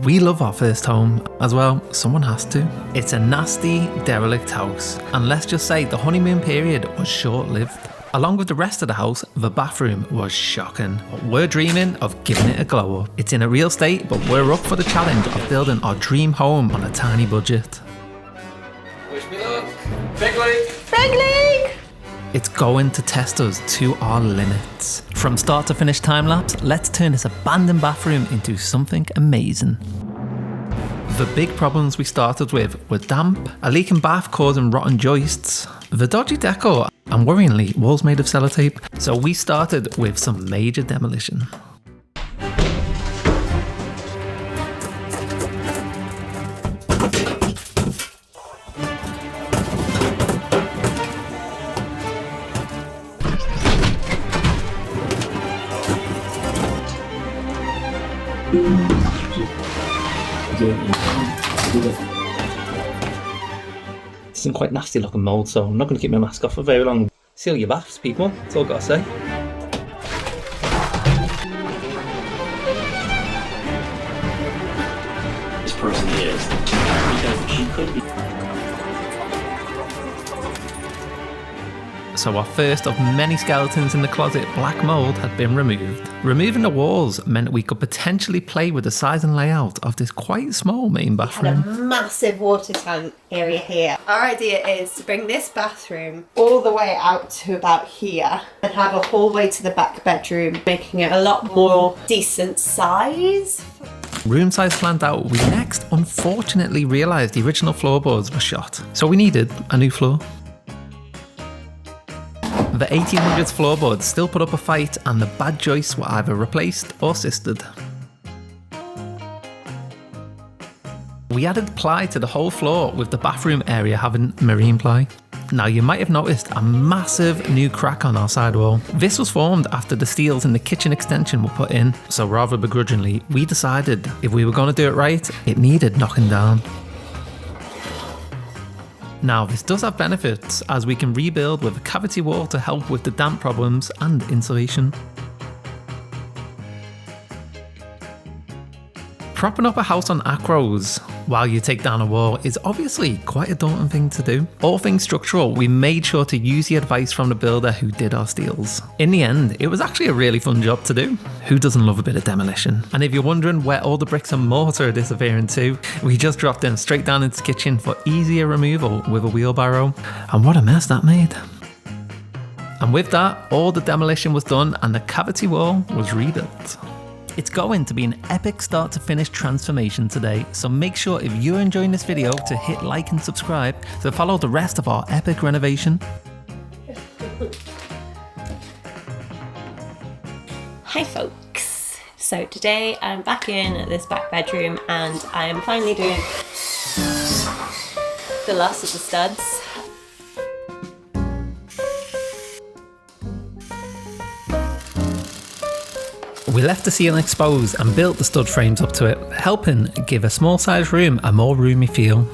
We love our first home, as well, someone has to. It's a nasty, derelict house, and let's just say the honeymoon period was short-lived. Along with the rest of the house, the bathroom was shocking. But we're dreaming of giving it a glow up. It's in a real state, but we're up for the challenge of building our dream home on a tiny budget. Wish me luck. Big league. Big league! It's going to test us to our limits. From start to finish time lapse, let's turn this abandoned bathroom into something amazing. The big problems we started with were damp, a leaking bath causing rotten joists, the dodgy decor, and worryingly walls made of sellotape. So we started with some major demolition. Some quite nasty looking mould, so I'm not going to keep my mask off for very long. Seal your baths, people, that's all I've got to say. This person is because she could be. So our first of many skeletons in the closet, black mould, had been removed. Removing the walls meant we could potentially play with the size and layout of this quite small main And a bathroom. massive water tank area here. Our idea is to bring this bathroom all the way out to about here and have a hallway to the back bedroom, making it a lot more decent size. Room size planned out, we next unfortunately realised the original floorboards were shot. So we needed a new floor. The 1800s floorboards still put up a fight, and the bad joists were either replaced or sisted. We added ply to the whole floor, with the bathroom area having marine ply. Now you might have noticed a massive new crack on our sidewall. This was formed after the steels in the kitchen extension were put in, so rather begrudgingly, we decided if we were going to do it right, it needed knocking down. Now this does have benefits, as we can rebuild with a cavity wall to help with the damp problems and insulation. Propping up a house on acros while you take down a wall is obviously quite a daunting thing to do. All things structural, we made sure to use the advice from the builder who did our steels. In the end, it was actually a really fun job to do. Who doesn't love a bit of demolition? And if you're wondering where all the bricks and mortar are disappearing to, we just dropped them straight down into the kitchen for easier removal with a wheelbarrow. And what a mess that made. And with that, all the demolition was done and the cavity wall was rebuilt. It's going to be an epic start to finish transformation today, so make sure if you're enjoying this video to hit like and subscribe to follow the rest of our epic renovation. Hi folks. So today I'm back in this back bedroom and I'm finally doing the last of the studs. We left the ceiling exposed and built the stud frames up to it, helping give a small sized room a more roomy feel.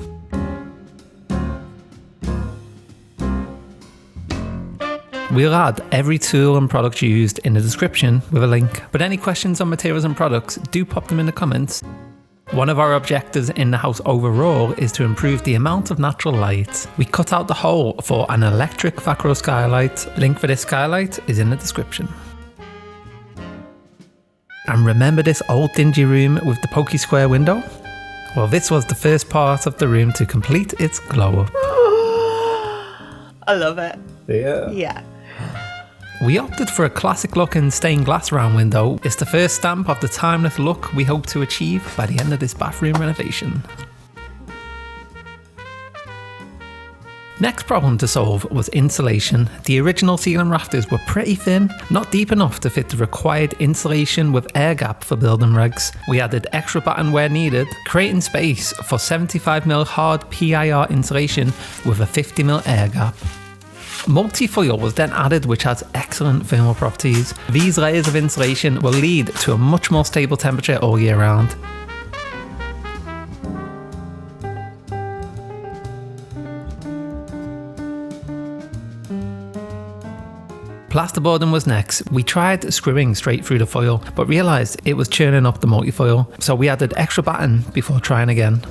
We'll add every tool and product used in the description with a link, but any questions on materials and products, do pop them in the comments. One of our objectives in the house overall is to improve the amount of natural light. We cut out the hole for an electric Vacro skylight. Link for this skylight is in the description. And remember this old dingy room with the pokey square window? Well, this was the first part of the room to complete its glow up. I love it. Yeah. We opted for a classic looking stained glass round window. It's the first stamp of the timeless look we hope to achieve by the end of this bathroom renovation. Next problem to solve was insulation. The original ceiling rafters were pretty thin, not deep enough to fit the required insulation with air gap for building regs. We added extra batten where needed, creating space for 75mm hard PIR insulation with a 50mm air gap. Multi-foil was then added, which has excellent thermal properties. These layers of insulation will lead to a much more stable temperature all year round. Plasterboarding was next. We tried screwing straight through the foil, but realised it was churning up the multi-foil, so we added extra batten before trying again.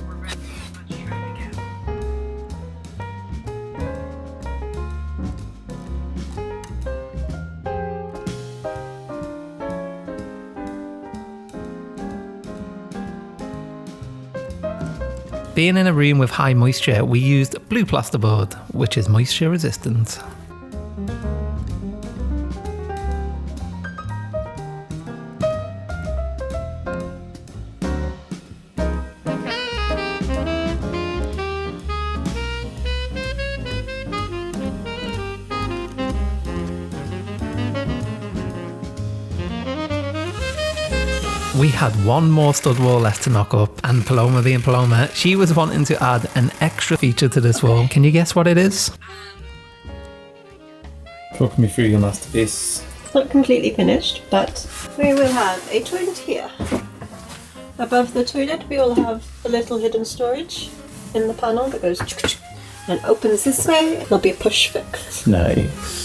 Being in a room with high moisture, we used blue plasterboard, which is moisture resistant. We had one more stud wall left to knock up, and Paloma being Paloma, she was wanting to add an extra feature to this wall. Can you guess what it is? Talk me through your masterpiece. It's not completely finished, but we will have a toilet here. Above the toilet we will have a little hidden storage in the panel that goes and opens this way. It'll be a push fix. Nice.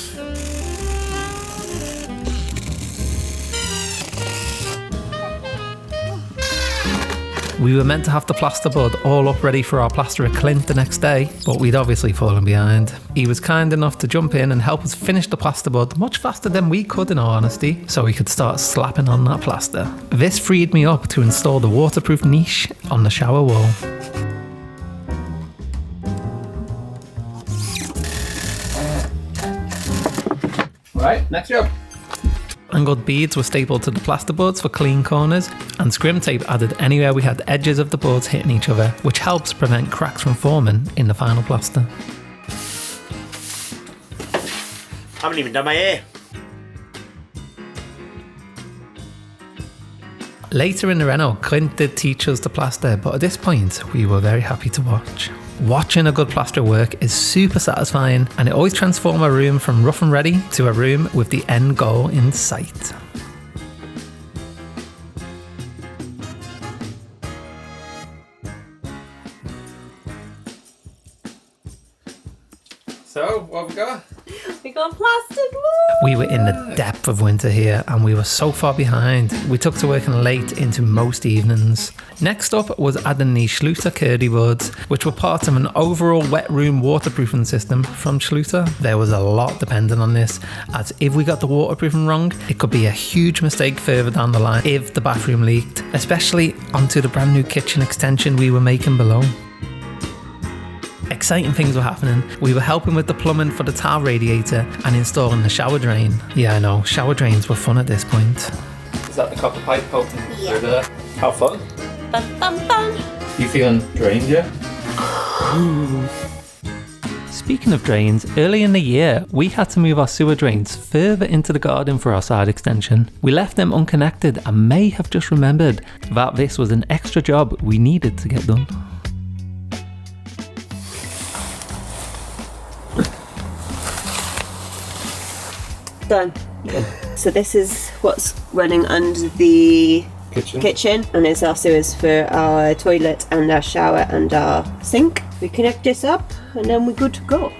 We were meant to have the plasterboard all up ready for our plasterer Clint the next day, but we'd obviously fallen behind. He was kind enough to jump in and help us finish the plasterboard much faster than we could, in all honesty, so we could start slapping on that plaster. This freed me up to install the waterproof niche on the shower wall. Right, next job. Angled beads were stapled to the plasterboards for clean corners, and scrim tape added anywhere we had edges of the boards hitting each other, which helps prevent cracks from forming in the final plaster. I haven't even done my hair. Later in the reno, Clint did teach us to plaster, but at this point, we were very happy to watch. Watching a good plaster work is super satisfying, and it always transforms a room from rough and ready to a room with the end goal in sight. So, what have we got? We got plastered wall! We were in the depth of winter here, and we were so far behind. We took to working late into most evenings. Next up was adding the Schluter Curdy boards, which were part of an overall wet room waterproofing system from Schluter. There was a lot dependent on this, as if we got the waterproofing wrong, it could be a huge mistake further down the line if the bathroom leaked, especially onto the brand new kitchen extension we were making below. Exciting things were happening. We were helping with the plumbing for the towel radiator and installing the shower drain. Yeah, I know, shower drains were fun at this point. Is that the copper pipe poking through there? How fun? Fun. You feeling drained yet? Speaking of drains, early in the year, we had to move our sewer drains further into the garden for our side extension. We left them unconnected and may have just remembered that this was an extra job we needed to get done. Done. So this is what's running under the kitchen, and it's our sewers for our toilet and our shower and our sink. We connect this up and then we're good to go.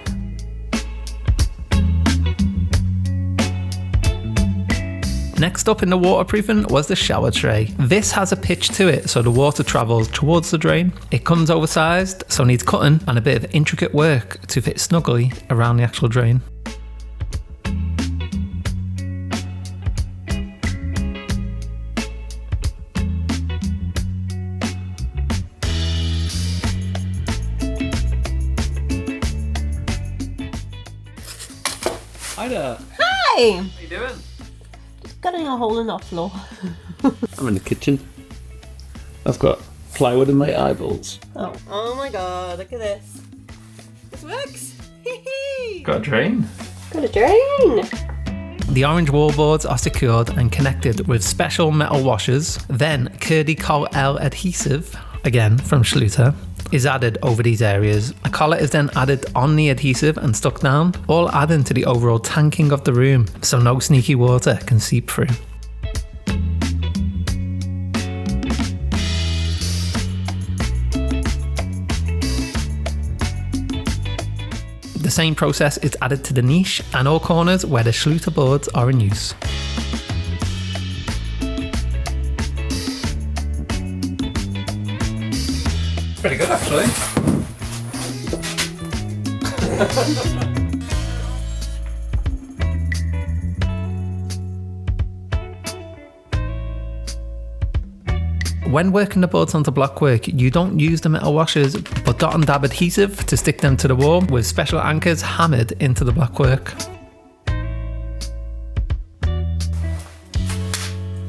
Next up in the waterproofing was the shower tray. This has a pitch to it so the water travels towards the drain. It comes oversized, so needs cutting and a bit of intricate work to fit snugly around the actual drain. Hi there. Hi! How you doing? Cutting a hole in our floor. I'm in the kitchen. I've got plywood in my eyeballs. Oh my god, look at this. This works! Got a drain? Got a drain! The orange wall boards are secured and connected with special metal washers. Then Curdy Col L adhesive, again from Schluter, is added over these areas. A collar is then added on the adhesive and stuck down, all adding to the overall tanking of the room so no sneaky water can seep through. The The same process is added to the niche and all corners where the Schluter boards are in use. Pretty good, actually. When working the boards onto blockwork, you don't use the metal washers, but dot and dab adhesive to stick them to the wall with special anchors hammered into the blockwork.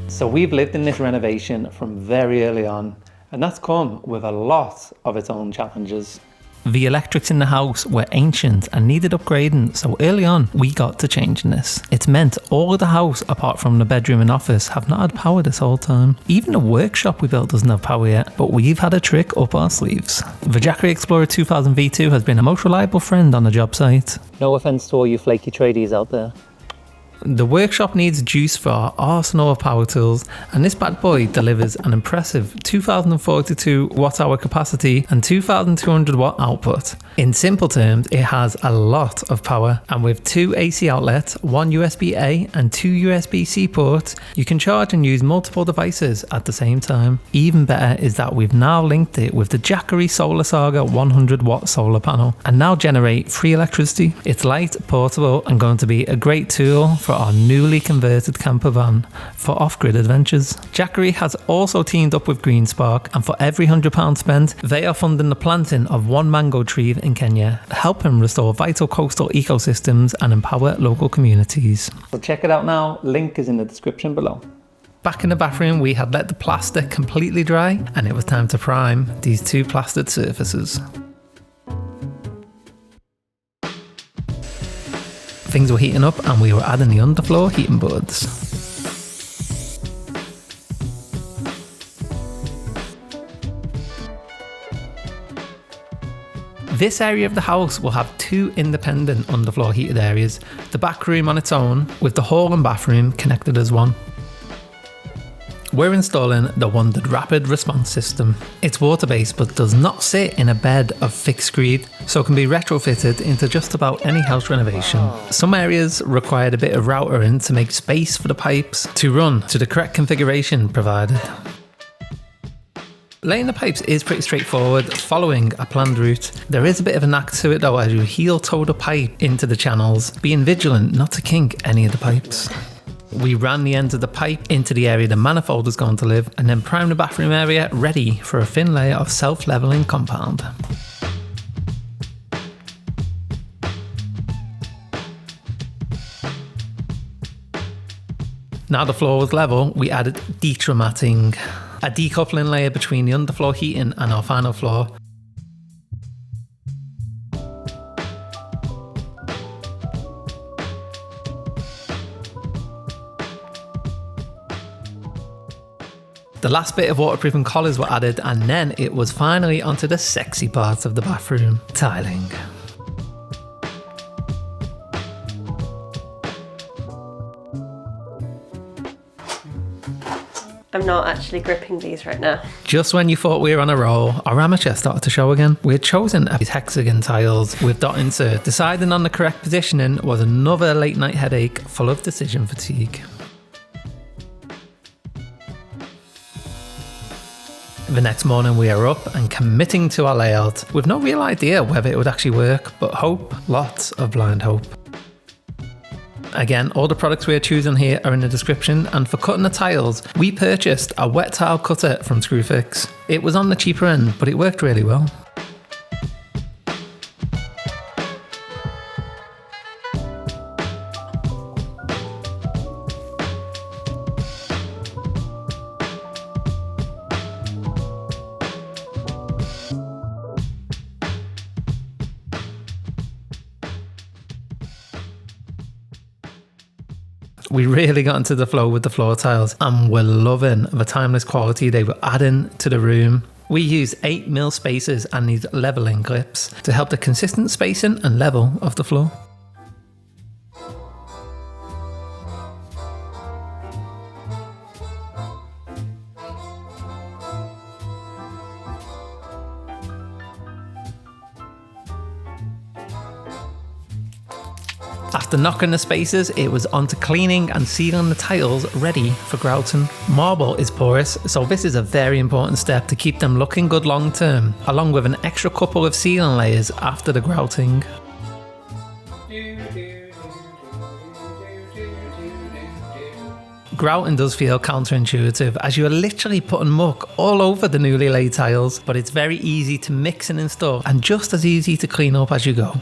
So we've lived in this renovation from very early on, and that's come with a lot of its own challenges. The electrics in the house were ancient and needed upgrading, so early on we got to changing this. It's meant all of the house apart from the bedroom and office have not had power this whole time. Even the workshop we built doesn't have power yet, but we've had a trick up our sleeves. The Jackery Explorer 2000 V2 has been a most reliable friend on the job site. No offence to all you flaky tradies out there. The workshop needs juice for our arsenal of power tools, and this bad boy delivers an impressive 2042 watt-hour capacity and 2200 watt output. In simple terms, it has a lot of power, and with 2 AC outlets, 1 USB-A and 2 USB-C ports, you can charge and use multiple devices at the same time. Even better is that we've now linked it with the Jackery Solar Saga 100 watt solar panel, and now generate free electricity. It's light, portable, and going to be a great tool for our newly converted camper van for off-grid adventures. Jackery has also teamed up with Green Spark, and for every £100 spent, they are funding the planting of 1 mango tree in Kenya, helping restore vital coastal ecosystems and empower local communities. So check it out now, link is in the description below. Back in the bathroom, we had let the plaster completely dry, and it was time to prime these 2 plastered surfaces. Things were heating up and we were adding the underfloor heating boards. This area of the house will have 2 independent underfloor heated areas, the back room on its own, with the hall and bathroom connected as one. We're installing the wondered rapid response system. It's water-based but does not sit in a bed of fixed screed, so can be retrofitted into just about any house renovation. Some areas required a bit of routering to make space for the pipes to run to the correct configuration provided. Laying the pipes is pretty straightforward, following a planned route. There is a bit of a knack to it though, as you heel toe the pipe into the channels, being vigilant not to kink any of the pipes. We ran the ends of the pipe into the area the manifold is going to live, and then primed the bathroom area ready for a thin layer of self-leveling compound. Now the floor was level, we added detraumating, a decoupling layer between the underfloor heating and our final floor. The last bit of waterproofing collars were added, and then it was finally onto the sexy part of the bathroom, tiling. I'm not actually gripping these right now. Just when you thought we were on a roll, our amateur started to show again. We had chosen these hexagon tiles with dot insert. Deciding on the correct positioning was another late night headache full of decision fatigue. The next morning we are up and committing to our layout with no real idea whether it would actually work, but hope, lots of blind hope. Again, all the products we are choosing here are in the description, and for cutting the tiles, we purchased a wet tile cutter from Screwfix. It was on the cheaper end, but it worked really well. We really got into the flow with the floor tiles, and we're loving the timeless quality they were adding to the room. We used 8mm spacers and these leveling clips to help the consistent spacing and level of the floor. After knocking the spaces, it was on to cleaning and sealing the tiles ready for grouting. Marble is porous, so this is a very important step to keep them looking good long term, along with an extra couple of sealing layers after the grouting. Grouting does feel counterintuitive as you are literally putting muck all over the newly laid tiles, but it's very easy to mix and install and just as easy to clean up as you go.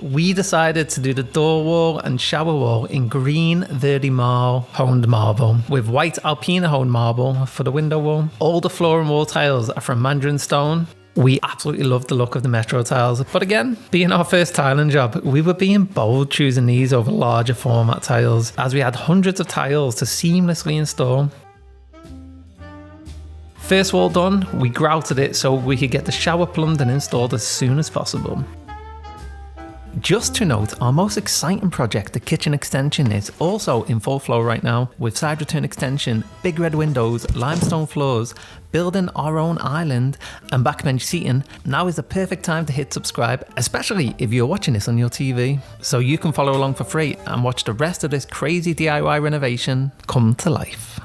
We decided to do the door wall and shower wall in green Verdi Marl honed marble with white Alpina honed marble for the window wall. All the floor and wall tiles are from Mandarin stone. We absolutely love the look of the Metro tiles, but again, being our first tiling job, we were being bold choosing these over larger format tiles as we had hundreds of tiles to seamlessly install. First wall done, we grouted it so we could get the shower plumbed and installed as soon as possible. Just to note, our most exciting project, the kitchen extension, is also in full flow right now with side return extension, big red windows, limestone floors, building our own island and backbench seating. Now is the perfect time to hit subscribe, especially if you're watching this on your TV, so you can follow along for free and watch the rest of this crazy DIY renovation come to life.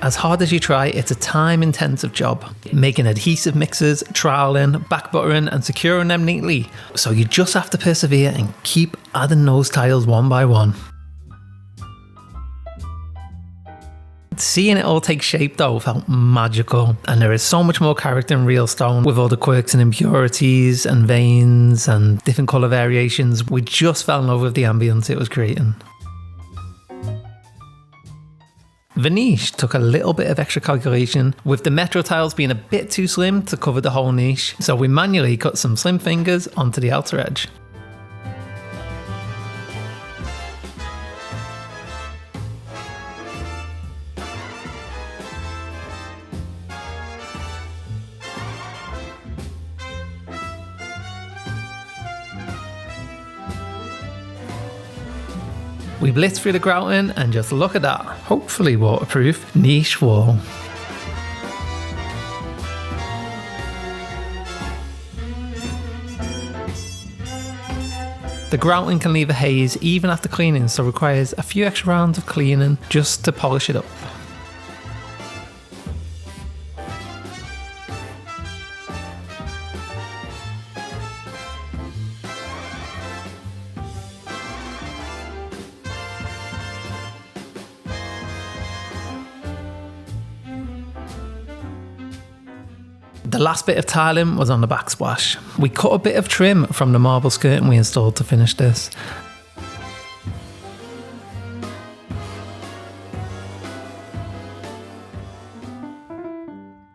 As hard as you try, it's a time-intensive job. Making adhesive mixes, troweling, back buttering and securing them neatly. So you just have to persevere and keep adding those tiles one by one. Seeing it all take shape though felt magical, and there is so much more character in real stone with all the quirks and impurities and veins and different colour variations. We just fell in love with the ambience it was creating. The niche took a little bit of extra calculation, with the Metro tiles being a bit too slim to cover the whole niche, so we manually cut some slim fingers onto the outer edge. We blitzed through the grouting and just look at that, hopefully waterproof, niche wall. The grouting can leave a haze even after cleaning, so requires a few extra rounds of cleaning just to polish it up. The last bit of tiling was on the backsplash. We cut a bit of trim from the marble skirting we installed to finish this.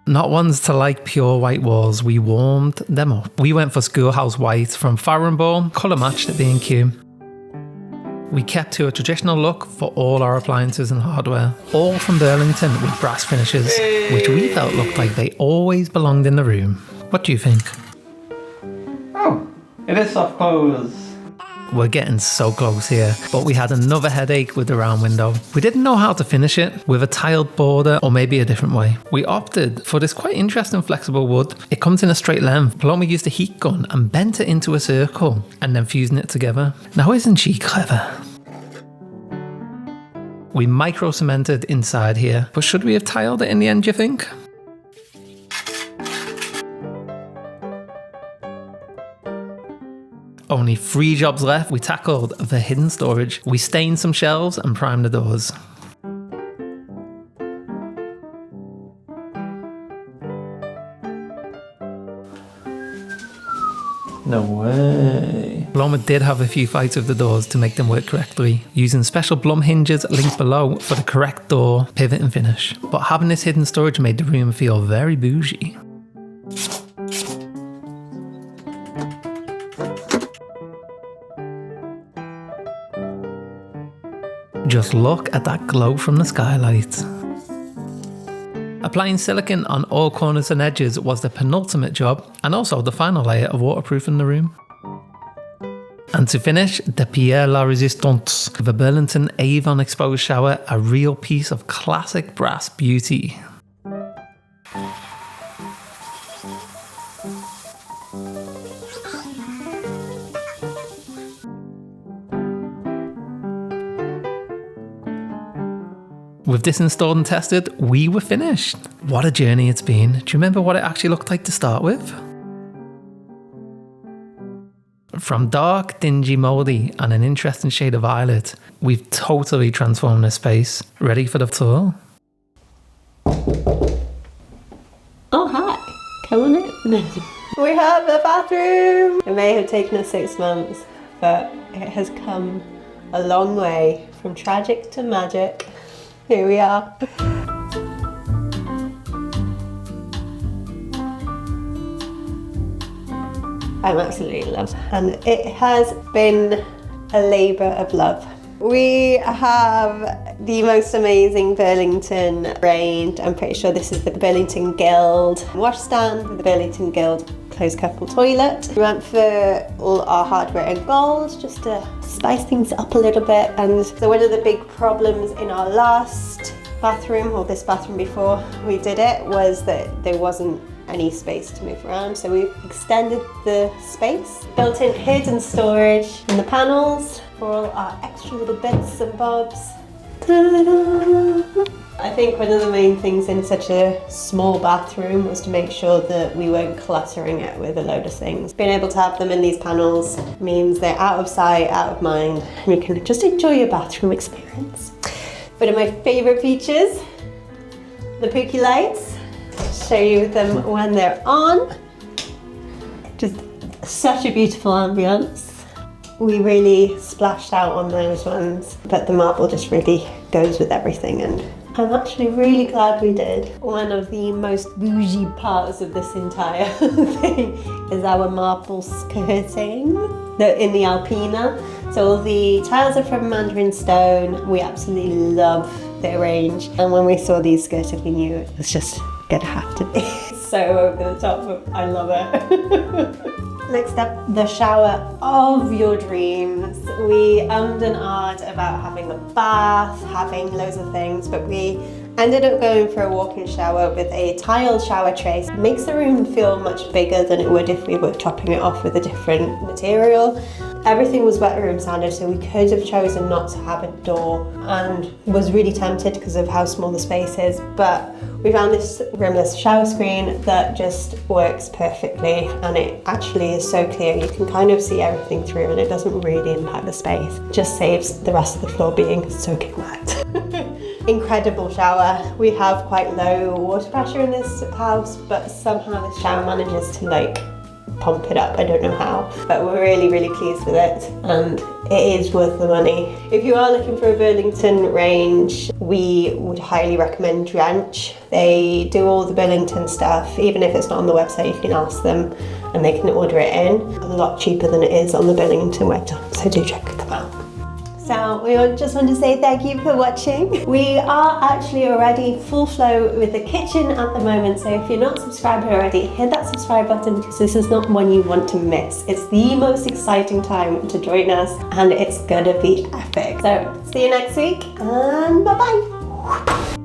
Not ones to like pure white walls, we warmed them up. We went for schoolhouse white from Farrow & Ball, colour matched at B&Q. We kept to a traditional look for all our appliances and hardware, all from Burlington with brass finishes, which we felt looked like they always belonged in the room. What do you think? Oh, it is soft close. We're getting so close here, but we had another headache with the round window. We didn't know how to finish it, with a tiled border or maybe a different way. We opted for this quite interesting flexible wood. It comes in a straight length. Paloma used a heat gun and bent it into a circle and then fusing it together. Now isn't she clever? We micro cemented inside here, but should we have tiled it in the end, do you think? Only 3 jobs left. We tackled the hidden storage. We stained some shelves and primed the doors. No way. Paloma did have a few fights with the doors to make them work correctly, using special Blum hinges linked below for the correct door, pivot and finish. But having this hidden storage made the room feel very bougie. Just look at that glow from the skylight. Applying silicone on all corners and edges was the penultimate job, and also the final layer of waterproofing the room. And to finish, the Pierre la Resistance, the Burlington Avon exposed shower, a real piece of classic brass beauty. With this installed and tested, we were finished. What a journey it's been. Do you remember what it actually looked like to start with? From dark, dingy, mouldy, and an interesting shade of violet, we've totally transformed this space. Ready for the tour? Oh, hi. Come on in. We have a bathroom. It may have taken us 6 months, but it has come a long way from tragic to magic. Here we are. I'm absolutely in love, and it has been a labour of love. We have the most amazing Burlington range. I'm pretty sure this is the Burlington Guild washstand with the Burlington Guild closed couple toilet. We went for all our hardware in gold just to spice things up a little bit. And so one of the big problems in our last bathroom, or this bathroom before we did it, was that there wasn't any space to move around, so we've extended the space. Built-in hidden storage in the panels for all our extra little bits and bobs. Ta-da! I think one of the main things in such a small bathroom was to make sure that we weren't cluttering it with a load of things. Being able to have them in these panels means they're out of sight, out of mind, and you can just enjoy your bathroom experience. One of my favourite features, the Pookie lights. Show you them when they're on. Just such a beautiful ambience. We really splashed out on those ones, but the marble just really goes with everything, and I'm actually really glad we did. One of the most bougie parts of this entire thing is our marble skirting in the Alpina. So all the tiles are from Mandarin Stone. We absolutely love their range, and when we saw these skirted, we knew it was just gonna have to be. So over the top, but I love it. Next up, the shower of your dreams. We ummed and ahed about having a bath, having loads of things, but we ended up going for a walk-in shower with a tiled shower tray. It makes the room feel much bigger than it would if we were topping it off with a different material. Everything was wet room standard, so we could have chosen not to have a door, and was really tempted because of how small the space is, but we found this rimless shower screen that just works perfectly, and it actually is so clear you can kind of see everything through, and it doesn't really impact the space. It just saves the rest of the floor being soaking wet. Incredible shower. We have quite low water pressure in this house, but somehow the shower manages to pump it up. I don't know how, but we're really pleased with it, and it is worth the money. If you are looking for a Burlington range, we would highly recommend Drench. They do all the Burlington stuff. Even if it's not on the website, you can ask them and they can order it in. A lot cheaper than it is on the Burlington website, so do check them out. So we just want to say thank you for watching. We are actually already full flow with the kitchen at the moment, so if you're not subscribed already, hit that subscribe button, because this is not one you want to miss. It's the most exciting time to join us, and it's gonna be epic. So see you next week, and bye bye.